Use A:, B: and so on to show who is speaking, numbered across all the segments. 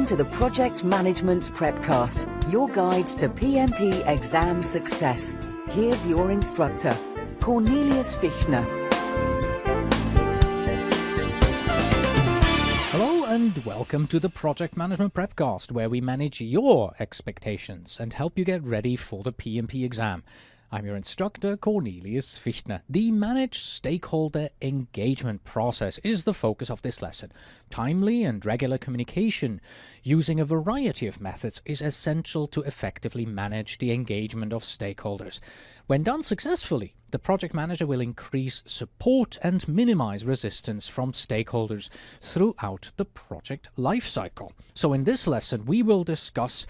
A: Welcome to the Project Management Prepcast, your guide to PMP exam success. Here's your instructor, Cornelius Fichtner.
B: Hello and welcome to the Project Management Prepcast, where we manage your expectations and help you get ready for the PMP exam. I'm your instructor, Cornelius Fichtner. The Managed Stakeholder Engagement process is the focus of this lesson. Timely and regular communication using a variety of methods is essential to effectively manage the engagement of stakeholders. When done successfully, the project manager will increase support and minimize resistance from stakeholders throughout the project lifecycle. So in this lesson, we will discuss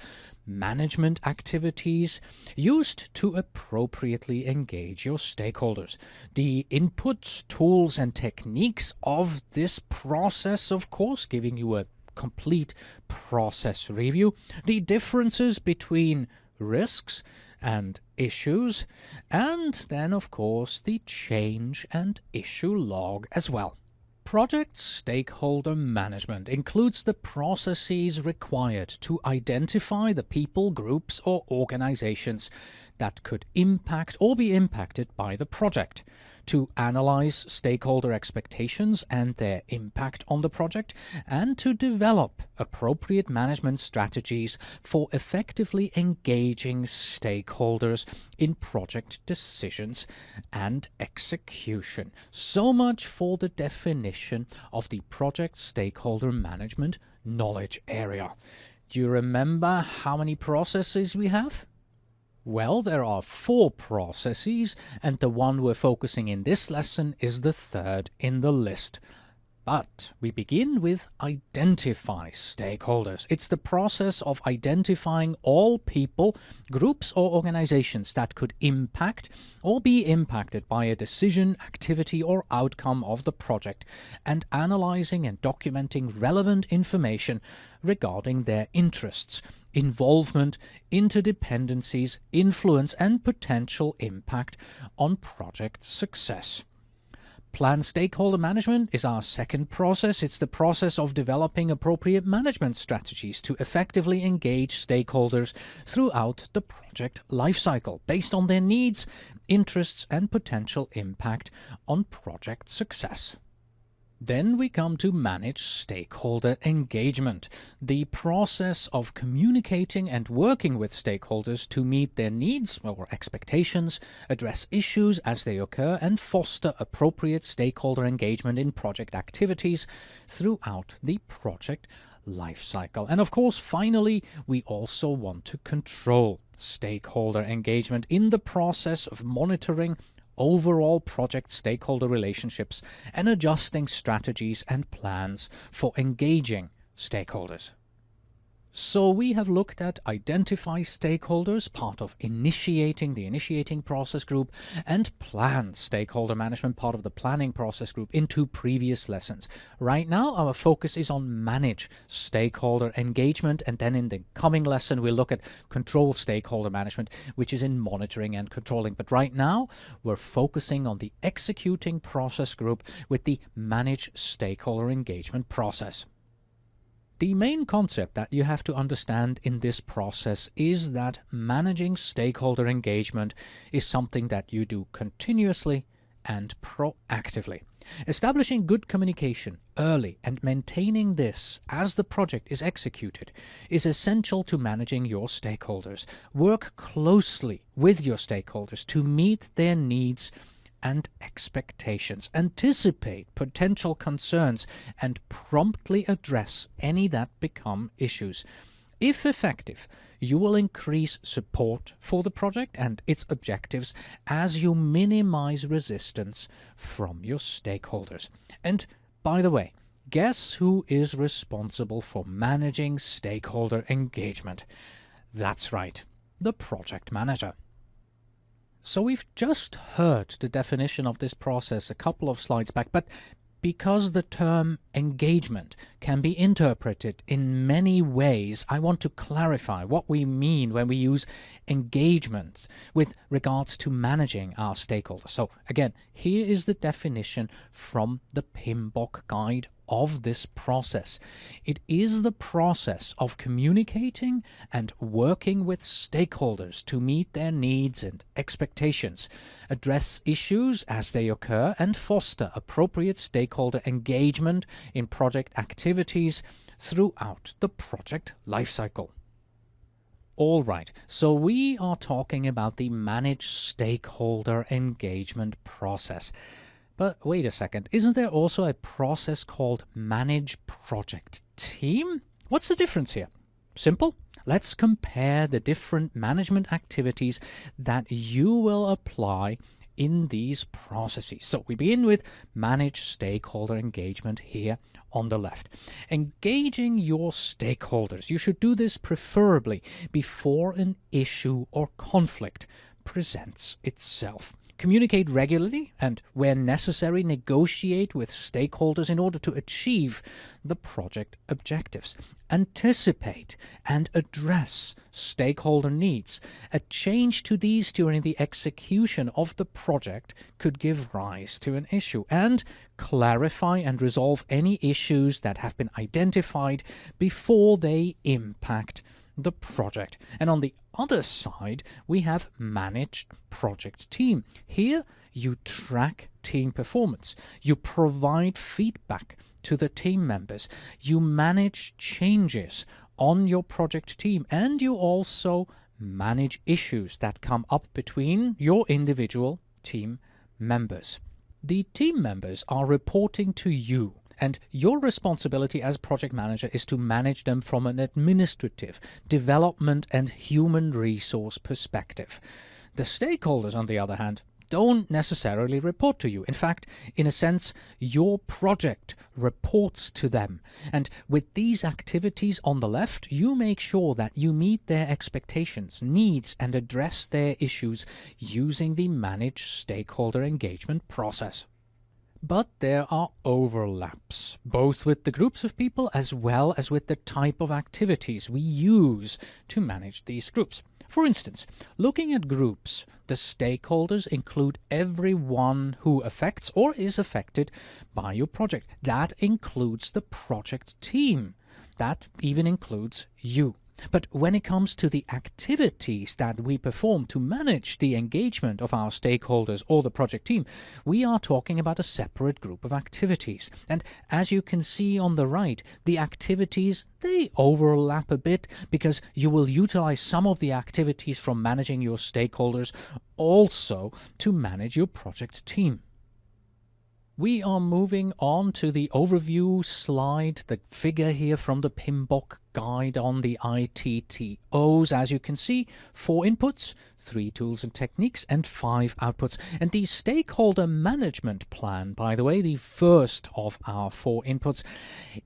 B: management activities used to appropriately engage your stakeholders. The inputs, tools, and techniques of this process, of course, giving you a complete process review. The differences between risks and issues, and then, of course, the change and issue log as well. Project stakeholder management includes the processes required to identify the people, groups, or organizations that could impact or be impacted by the project, to analyze stakeholder expectations and their impact on the project, and to develop appropriate management strategies for effectively engaging stakeholders in project decisions and execution. So much for the definition of the project stakeholder management knowledge area. Do you remember how many processes we have? Well, there are 4 processes, and the one we're focusing in this lesson is the third in the list. But we begin with identify stakeholders. It's the process of identifying all people, groups, or organizations that could impact or be impacted by a decision, activity, or outcome of the project, and analyzing and documenting relevant information regarding their interests, involvement, interdependencies, influence, and potential impact on project success. Planned stakeholder management is our second process. It's the process of developing appropriate management strategies to effectively engage stakeholders throughout the project lifecycle based on their needs, interests, and potential impact on project success. Then we come to manage stakeholder engagement, the process of communicating and working with stakeholders to meet their needs or expectations, address issues as they occur, and foster appropriate stakeholder engagement in project activities throughout the project lifecycle. And of course, finally, we also want to control stakeholder engagement in the process of monitoring overall project stakeholder relationships and adjusting strategies and plans for engaging stakeholders. So we have looked at identify stakeholders, part of initiating the initiating process group, and plan stakeholder management, part of the planning process group, in 2 previous lessons. Right now our focus is on manage stakeholder engagement, and then in the coming lesson we'll look at control stakeholder management, which is in monitoring and controlling. But right now we're focusing on the executing process group with the manage stakeholder engagement process. The main concept that you have to understand in this process is that managing stakeholder engagement is something that you do continuously and proactively. Establishing good communication early and maintaining this as the project is executed is essential to managing your stakeholders. Work closely with your stakeholders to meet their needs and expectations. Anticipate potential concerns and promptly address any that become issues. If effective, you will increase support for the project and its objectives as you minimize resistance from your stakeholders. And by the way, guess who is responsible for managing stakeholder engagement? That's right, the project manager. So we've just heard the definition of this process a couple of slides back, but because the term engagement can be interpreted in many ways, I want to clarify what we mean when we use engagement with regards to managing our stakeholders. So again, here is the definition from the PMBOK guide of this process. It is the process of communicating and working with stakeholders to meet their needs and expectations, address issues as they occur, and foster appropriate stakeholder engagement in project activities throughout the project lifecycle. All right, so we are talking about the managed stakeholder engagement process. But wait a second, isn't there also a process called manage project team? What's the difference here? Simple. Let's compare the different management activities that you will apply in these processes. So we begin with manage stakeholder engagement here on the left. Engaging your stakeholders. You should do this preferably before an issue or conflict presents itself. Communicate regularly and, where necessary, negotiate with stakeholders in order to achieve the project objectives. Anticipate and address stakeholder needs. A change to these during the execution of the project could give rise to an issue. And clarify and resolve any issues that have been identified before they impact the project. And on the other side, we have managed project team. Here, you track team performance. You provide feedback to the team members. You manage changes on your project team. And you also manage issues that come up between your individual team members. The team members are reporting to you, and your responsibility as project manager is to manage them from an administrative, development and human resource perspective. The stakeholders, on the other hand, don't necessarily report to you. In fact, in a sense, your project reports to them. And with these activities on the left, you make sure that you meet their expectations, needs, and address their issues using the managed stakeholder engagement process. But there are overlaps, both with the groups of people as well as with the type of activities we use to manage these groups. For instance, looking at groups, the stakeholders include everyone who affects or is affected by your project. That includes the project team. That even includes you. But when it comes to the activities that we perform to manage the engagement of our stakeholders or the project team, we are talking about a separate group of activities. And as you can see on the right, the activities, they overlap a bit because you will utilize some of the activities from managing your stakeholders also to manage your project team. We are moving on to the overview slide, the figure here from the PMBOK guide on the ITTOs. As you can see, 4 inputs, 3 tools and techniques, and 5 outputs. And the stakeholder management plan, by the way, the first of our 4 inputs,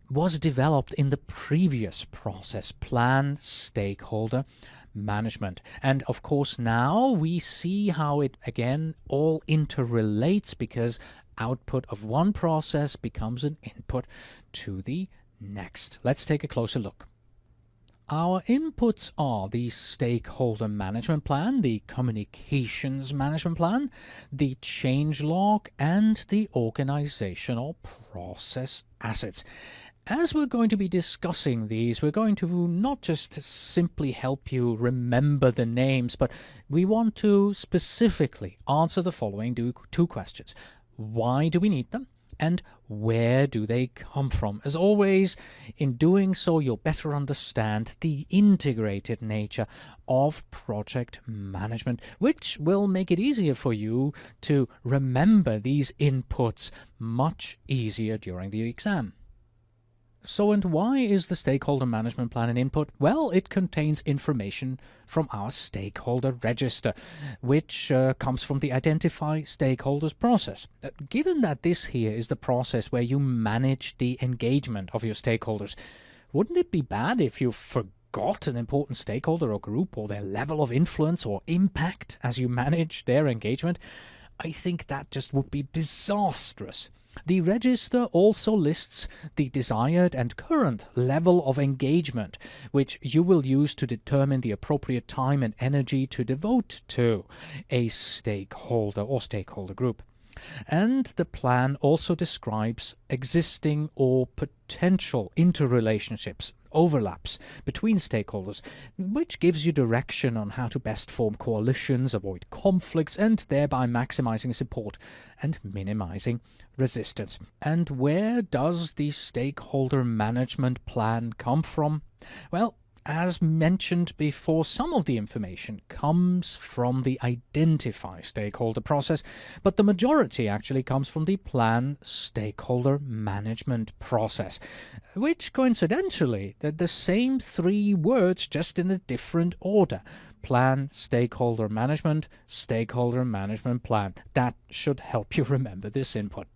B: was developed in the previous process, plan stakeholder management. And of course now we see how it again all interrelates, because output of one process becomes an input to the next. Let's take a closer look. Our inputs are the stakeholder management plan, the communications management plan, the change log, and the organizational process assets. As we're going to be discussing these, we're going to not just simply help you remember the names, but we want to specifically answer the following 2 questions. Why do we need them? And where do they come from? As always, in doing so, you'll better understand the integrated nature of project management, which will make it easier for you to remember these inputs much easier during the exam. So, and why is the stakeholder management plan an input? Well, it contains information from our stakeholder register, which comes from the Identify Stakeholders process. Given that this here is the process where you manage the engagement of your stakeholders, wouldn't it be bad if you forgot an important stakeholder or group, or their level of influence or impact as you manage their engagement? I think that just would be disastrous. The register also lists the desired and current level of engagement, which you will use to determine the appropriate time and energy to devote to a stakeholder or stakeholder group. And the plan also describes existing or potential interrelationships, overlaps between stakeholders, which gives you direction on how to best form coalitions, avoid conflicts, and thereby maximizing support and minimizing resistance. And where does the stakeholder management plan come from? Well, as mentioned before, some of the information comes from the identify stakeholder process, but the majority actually comes from the plan stakeholder management process, which coincidentally, they're the same three words just in a different order. Plan, stakeholder management plan. That should help you remember this input.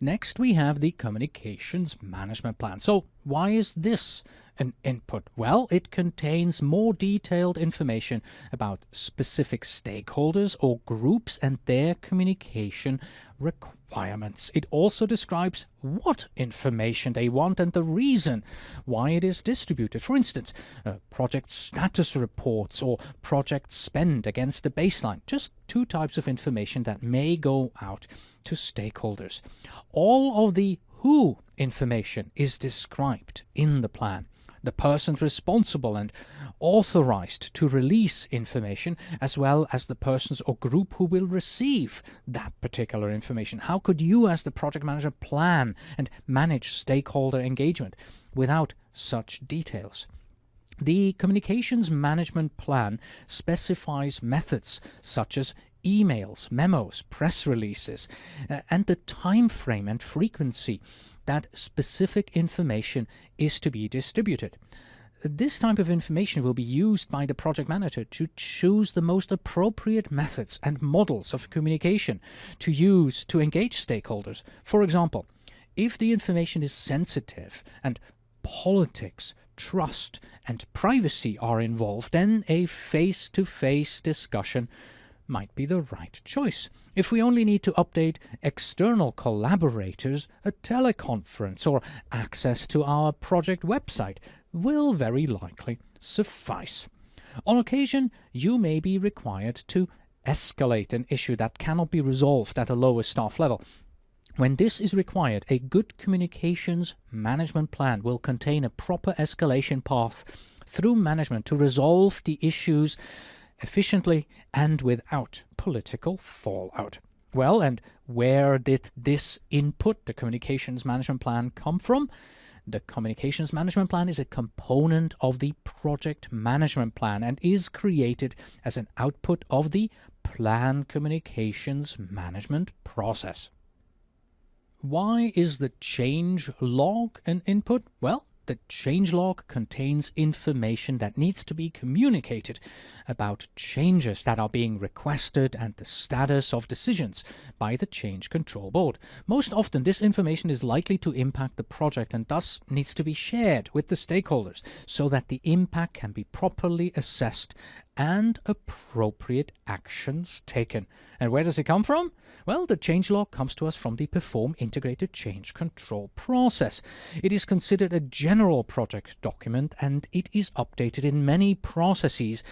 B: Next, we have the communications management plan. So why is this an input? Well, it contains more detailed information about specific stakeholders or groups and their communication requirements. It also describes what information they want and the reason why it is distributed. For instance, project status reports or project spend against the baseline. Just two types of information that may go out to stakeholders. All of the who information is described in the plan. The persons responsible and authorized to release information, as well as the persons or group who will receive that particular information. How could you as the project manager plan and manage stakeholder engagement without such details? The communications management plan specifies methods such as emails, memos, press releases, and the time frame and frequency that specific information is to be distributed. This type of information will be used by the project manager to choose the most appropriate methods and models of communication to use to engage stakeholders. For example, if the information is sensitive and politics, trust, and privacy are involved, then a face-to-face discussion might be the right choice. If we only need to update external collaborators, a teleconference or access to our project website will very likely suffice. On occasion, you may be required to escalate an issue that cannot be resolved at a lower staff level. When this is required, a good communications management plan will contain a proper escalation path through management to resolve the issues efficiently and without political fallout. Well, and where did this input, the communications management plan, come from? The communications management plan is a component of the project management plan and is created as an output of the plan communications management process. Why is the change log an input? Well, the change log contains information that needs to be communicated about changes that are being requested and the status of decisions by the change control board. Most often, this information is likely to impact the project and thus needs to be shared with the stakeholders so that the impact can be properly assessed and appropriate actions taken. And where does it come from? Well, the changelog comes to us from the Perform Integrated Change Control process. It is considered a general project document and it is updated in many processes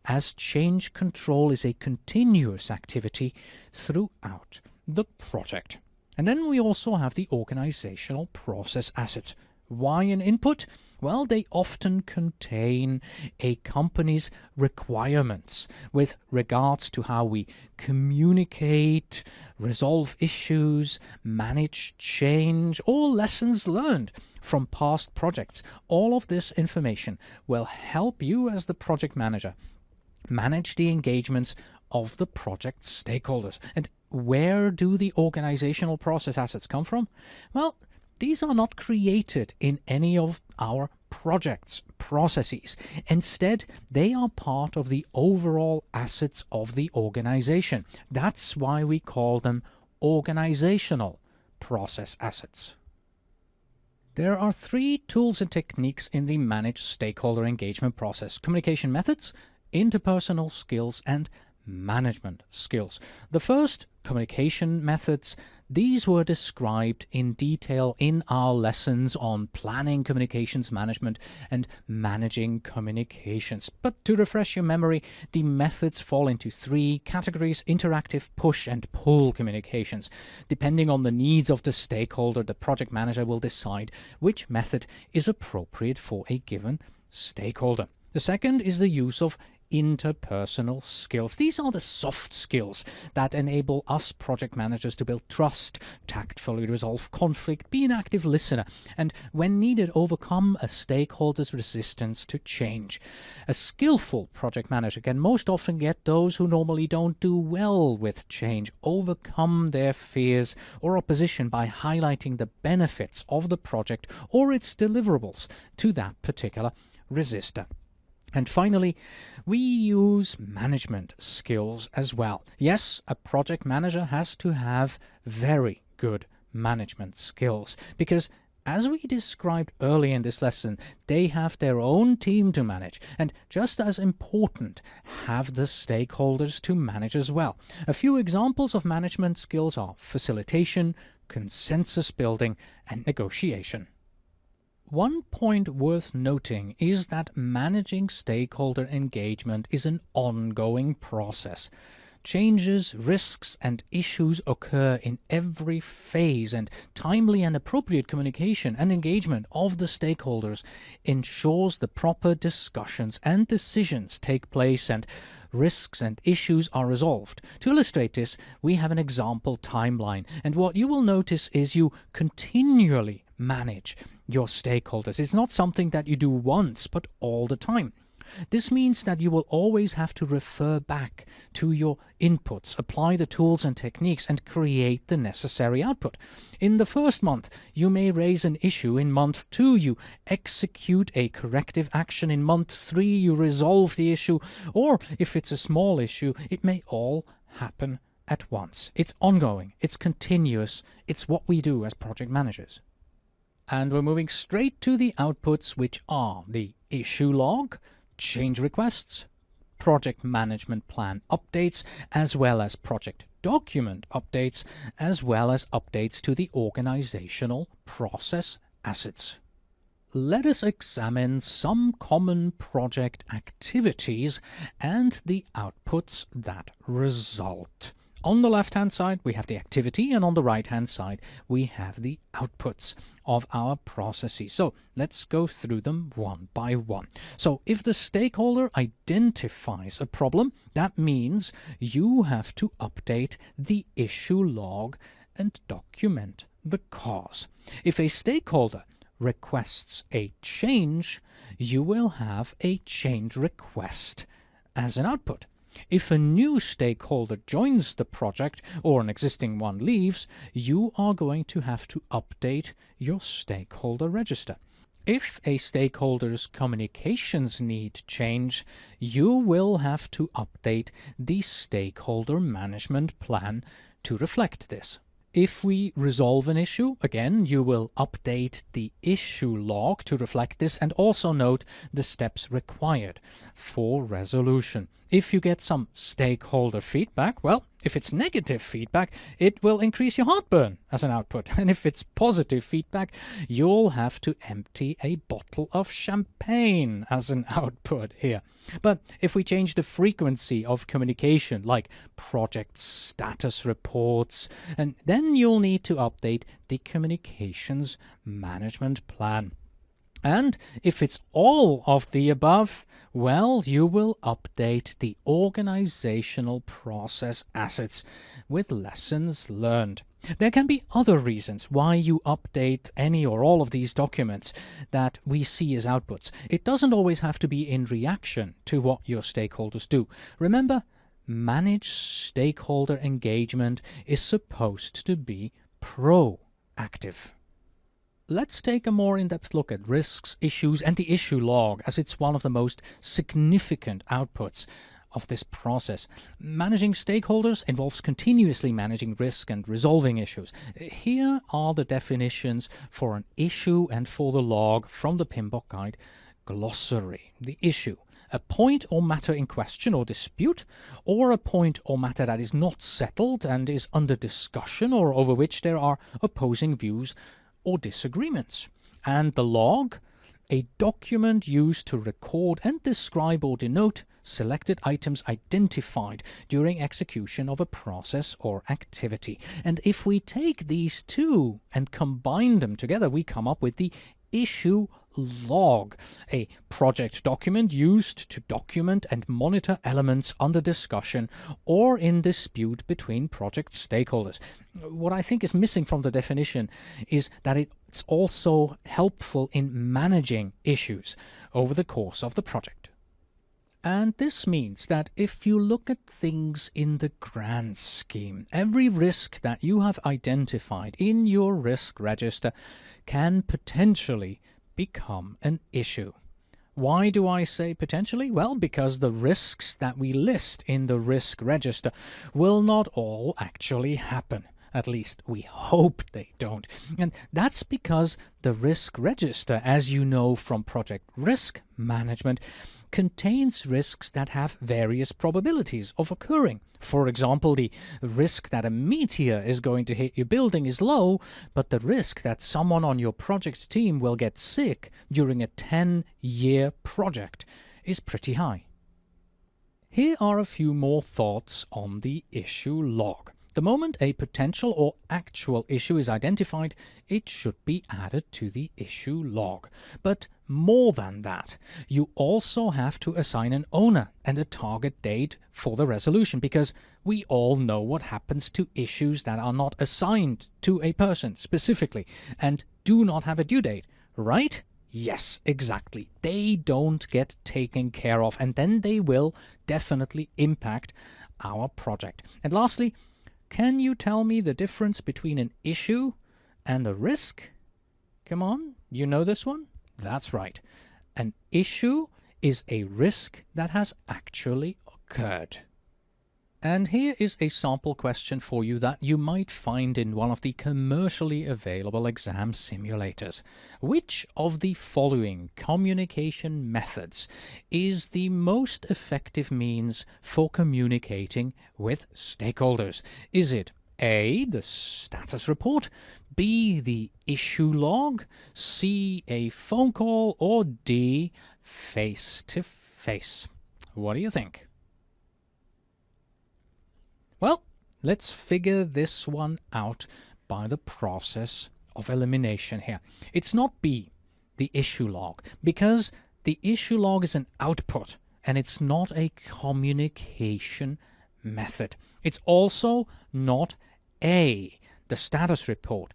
B: as change control is a continuous activity throughout the project. And then we also have the organizational process assets. Why an input? Well, they often contain a company's requirements with regards to how we communicate, resolve issues, manage change, or lessons learned from past projects. All of this information will help you as the project manager manage the engagements of the project stakeholders. And where do the organizational process assets come from? Well, these are not created in any of our projects' processes. Instead, they are part of the overall assets of the organization. That's why we call them organizational process assets. There are three tools and techniques in the managed stakeholder engagement process: communication methods, interpersonal skills, and management skills. The first, communication methods, These were described in detail in our lessons on planning communications management and managing communications. But to refresh your memory, the methods fall into 3 categories: interactive, push and pull communications. Depending on the needs of the stakeholder, the project manager will decide which method is appropriate for a given stakeholder. The second is the use of interpersonal skills. These are the soft skills that enable us project managers to build trust, tactfully resolve conflict, be an active listener, and when needed, overcome a stakeholder's resistance to change. A skillful project manager can most often get those who normally don't do well with change overcome their fears or opposition by highlighting the benefits of the project or its deliverables to that particular resistor. And finally, we use management skills as well. Yes, a project manager has to have very good management skills because, as we described earlier in this lesson, they have their own team to manage, and just as important, have the stakeholders to manage as well. A few examples of management skills are facilitation, consensus building, and negotiation. One point worth noting is that managing stakeholder engagement is an ongoing process. Changes, risks, and issues occur in every phase, and timely and appropriate communication and engagement of the stakeholders ensures the proper discussions and decisions take place and risks and issues are resolved. To illustrate this, we have an example timeline, and what you will notice is you continually manage your stakeholders. It's not something that you do once, but all the time. This means that you will always have to refer back to your inputs, apply the tools and techniques, and create the necessary output. In the first month, you may raise an issue. In month 2, you execute a corrective action. In month 3, you resolve the issue. Or, if it's a small issue, it may all happen at once. It's ongoing. It's continuous. It's what we do as project managers. And we're moving straight to the outputs, which are the issue log, change requests, project management plan updates, as well as project document updates, as well as updates to the organizational process assets. Let us examine some common project activities and the outputs that result. On the left-hand side, we have the activity, and on the right-hand side, we have the outputs of our processes. So let's go through them one by one. So if the stakeholder identifies a problem, that means you have to update the issue log and document the cause. If a stakeholder requests a change, you will have a change request as an output. If a new stakeholder joins the project or an existing one leaves, you are going to have to update your stakeholder register. If a stakeholder's communications need change, you will have to update the stakeholder management plan to reflect this. If we resolve an issue, again, you will update the issue log to reflect this and also note the steps required for resolution. If you get some stakeholder feedback, well, if it's negative feedback, it will increase your heartburn as an output. And if it's positive feedback, you'll have to empty a bottle of champagne as an output here. But if we change the frequency of communication, like project status reports, and then you'll need to update the communications management plan. And if it's all of the above, well, you will update the organizational process assets with lessons learned. There can be other reasons why you update any or all of these documents that we see as outputs. It doesn't always have to be in reaction to what your stakeholders do. Remember, managed stakeholder engagement is supposed to be proactive. Let's take a more in-depth look at risks, issues, and the issue log, as it's one of the most significant outputs of this process. Managing stakeholders involves continuously managing risk and resolving issues. Here are the definitions for an issue and for the log from the PMBOK guide glossary. The issue: a point or matter in question or dispute, or a point or matter that is not settled and is under discussion or over which there are opposing views or disagreements. And the log, a document used to record and describe or denote selected items identified during execution of a process or activity. And if we take these two and combine them together, we come up with the issue log, a project document used to document and monitor elements under discussion or in dispute between project stakeholders. What I think is missing from the definition is that it's also helpful in managing issues over the course of the project. And this means that if you look at things in the grand scheme, every risk that you have identified in your risk register can potentially become an issue. Why do I say potentially? Well, because the risks that we list in the risk register will not all actually happen. At least we hope they don't. And that's because the risk register, as you know from project risk management, contains risks that have various probabilities of occurring. For example, the risk that a meteor is going to hit your building is low, but the risk that someone on your project team will get sick during a 10-year project is pretty high. Here are a few more thoughts on the issue log. The moment a potential or actual issue is identified, it should be added to the issue log. But more than that, you also have to assign an owner and a target date for the resolution, because we all know what happens to issues that are not assigned to a person specifically and do not have a due date, right? Yes, exactly. They don't get taken care of, and then they will definitely impact our project. And lastly, can you tell me the difference between an issue and a risk? Come on, you know this one? That's right. An issue is a risk that has actually occurred. And here is a sample question for you that you might find in one of the commercially available exam simulators. Which of the following communication methods is the most effective means for communicating with stakeholders? Is it A, the status report, B, the issue log, C, a phone call, or D, face-to-face? What do you think? Well, let's figure this one out by the process of elimination here. It's not B, the issue log, because the issue log is an output and it's not a communication method. It's also not A, the status report,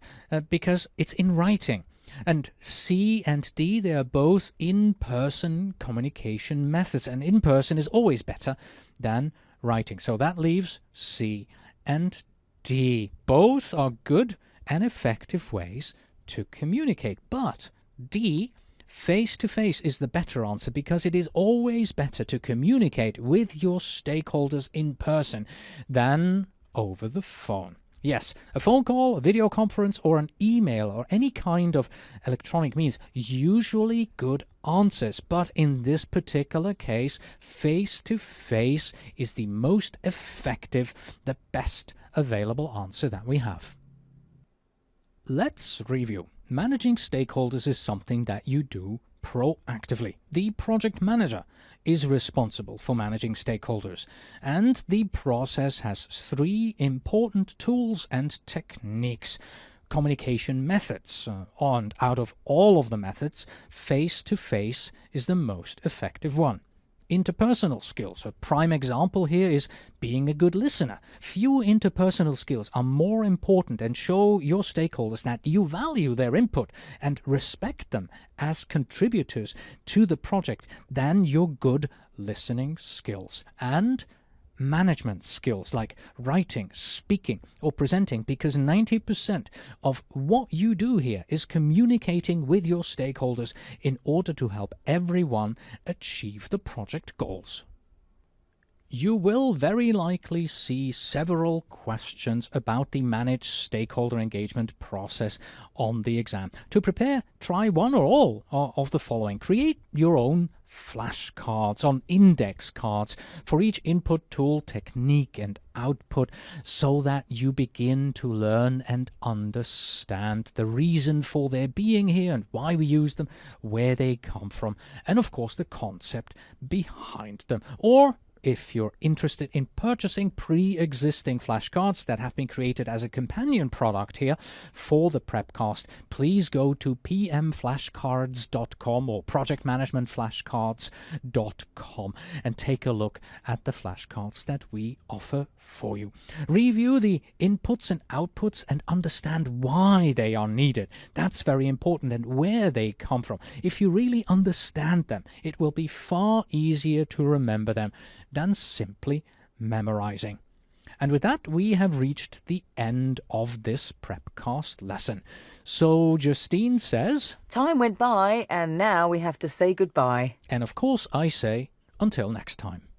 B: because it's in writing. And C and D, they are both in-person communication methods, and in-person is always better than writing. So that leaves C and D. Both are good and effective ways to communicate. But D, face-to-face, is the better answer, because it is always better to communicate with your stakeholders in person than over the phone. Yes, a phone call, a video conference, or an email, or any kind of electronic means, usually good answers. But in this particular case, face-to-face is the most effective, the best available answer that we have. Let's review. Managing stakeholders is something that you do proactively. The project manager is responsible for managing stakeholders, and the process has 3 important tools and techniques. Communication methods, and out of all of the methods, face-to-face is the most effective one. Interpersonal skills. A prime example here is being a good listener. Few interpersonal skills are more important and show your stakeholders that you value their input and respect them as contributors to the project than your good listening skills. And management skills like writing, speaking, or presenting, because 90% of what you do here is communicating with your stakeholders in order to help everyone achieve the project goals. you will very likely see several questions about the managed stakeholder engagement process on the exam. To prepare, try one or all of the following. Create your own flashcards on index cards for each input tool, technique and output, so that you begin to learn and understand the reason for their being here and why we use them, where they come from, and of course the concept behind them. Or if you're interested in purchasing pre-existing flashcards that have been created as a companion product here for the Prepcast, please go to pmflashcards.com or projectmanagementflashcards.com and take a look at the flashcards that we offer for you. Review the inputs and outputs and understand why they are needed. That's very important, and where they come from. If you really understand them, it will be far easier to remember them than simply memorizing. And with that, we have reached the end of this Prepcast lesson. So Justine says,
A: Time went by and now we have to say goodbye.
B: And of course I say, until next time.